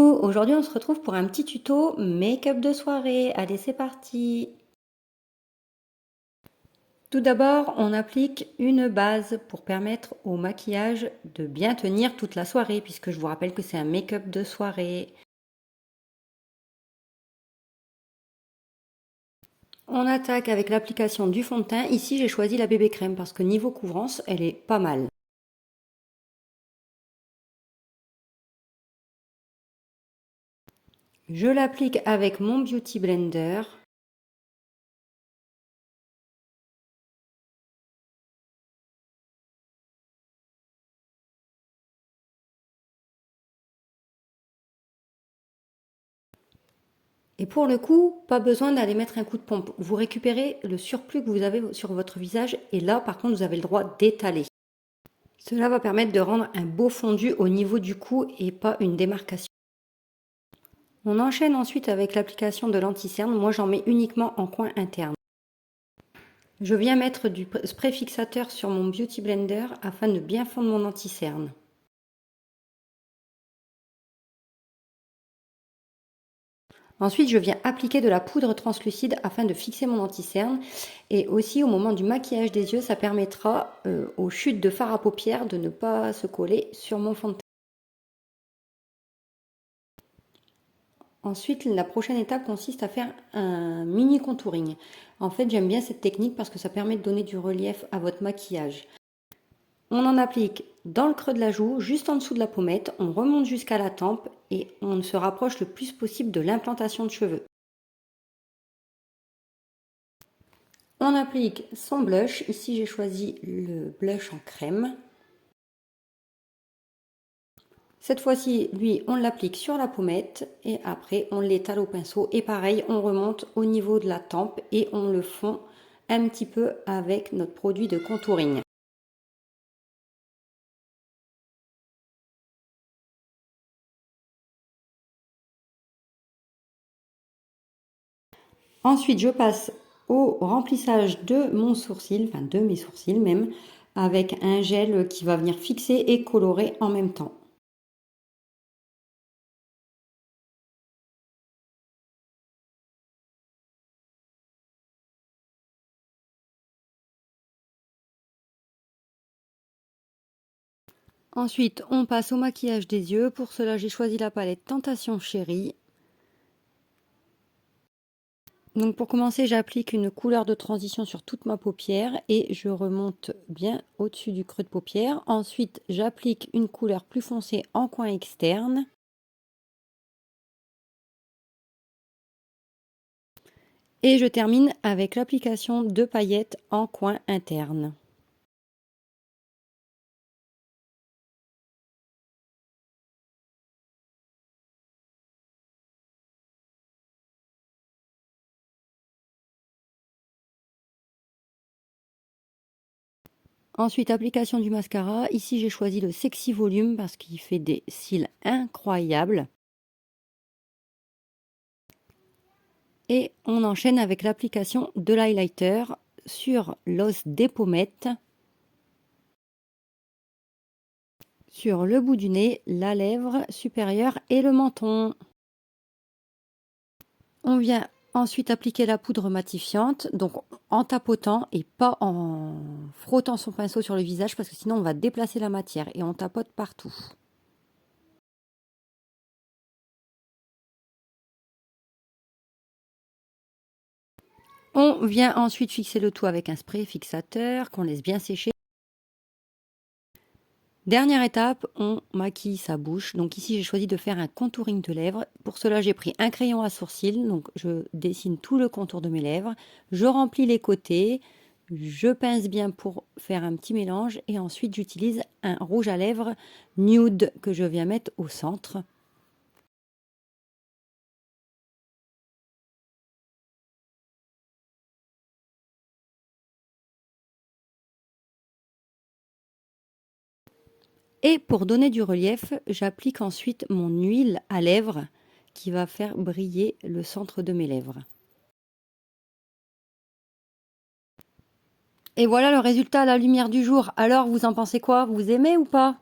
Coucou, aujourd'hui on se retrouve pour un petit tuto make-up de soirée. Allez, c'est parti. Tout d'abord, on applique une base pour permettre au maquillage de bien tenir toute la soirée, puisque je vous rappelle que c'est un make-up de soirée. On attaque avec l'application du fond de teint. Ici, j'ai choisi la bébé crème parce que niveau couvrance, elle est pas mal. Je l'applique avec mon Beauty Blender. Et pour le coup, pas besoin d'aller mettre un coup de pompe. Vous récupérez le surplus que vous avez sur votre visage et là, par contre, vous avez le droit d'étaler. Cela va permettre de rendre un beau fondu au niveau du cou et pas une démarcation. On enchaîne ensuite avec l'application de l'anti-cerne. Moi, j'en mets uniquement en coin interne. Je viens mettre du spray fixateur sur mon Beauty Blender afin de bien fondre mon anti-cerne. Ensuite, je viens appliquer de la poudre translucide afin de fixer mon anti-cerne. Et aussi, au moment du maquillage des yeux, ça permettra aux chutes de fard à paupières de ne pas se coller sur mon fond de teint. Ensuite, la prochaine étape consiste à faire un mini contouring. En fait, j'aime bien cette technique parce que ça permet de donner du relief à votre maquillage. On en applique dans le creux de la joue, juste en dessous de la pommette, on remonte jusqu'à la tempe et on se rapproche le plus possible de l'implantation de cheveux. On applique son blush. Ici, j'ai choisi le blush en crème. Cette fois-ci, lui, on l'applique sur la pommette et après, on l'étale au pinceau. Et pareil, on remonte au niveau de la tempe et on le fond un petit peu avec notre produit de contouring. Ensuite, je passe au remplissage de mon sourcil, enfin de mes sourcils même, avec un gel qui va venir fixer et colorer en même temps. Ensuite, on passe au maquillage des yeux. Pour cela, j'ai choisi la palette Tentation Chérie. Donc pour commencer, j'applique une couleur de transition sur toute ma paupière et je remonte bien au-dessus du creux de paupière. Ensuite, j'applique une couleur plus foncée en coin externe. Et je termine avec l'application de paillettes en coin interne. Ensuite, application du mascara. Ici, j'ai choisi le Sexy Volume parce qu'il fait des cils incroyables. Et on enchaîne avec l'application de l'highlighter sur l'os des pommettes, sur le bout du nez, la lèvre supérieure et le menton. On vient ensuite appliquer la poudre matifiante, donc en tapotant et pas en frottant son pinceau sur le visage parce que sinon on va déplacer la matière et on tapote partout. On vient ensuite fixer le tout avec un spray fixateur qu'on laisse bien sécher. Dernière étape, on maquille sa bouche. Donc ici, j'ai choisi de faire un contouring de lèvres. Pour cela, j'ai pris un crayon à sourcils. Donc je dessine tout le contour de mes lèvres. Je remplis les côtés. Je pince bien pour faire un petit mélange. Et ensuite, j'utilise un rouge à lèvres nude que je viens mettre au centre. Et pour donner du relief, j'applique ensuite mon huile à lèvres qui va faire briller le centre de mes lèvres. Et voilà le résultat à la lumière du jour. Alors, vous en pensez quoi? Vous aimez ou pas?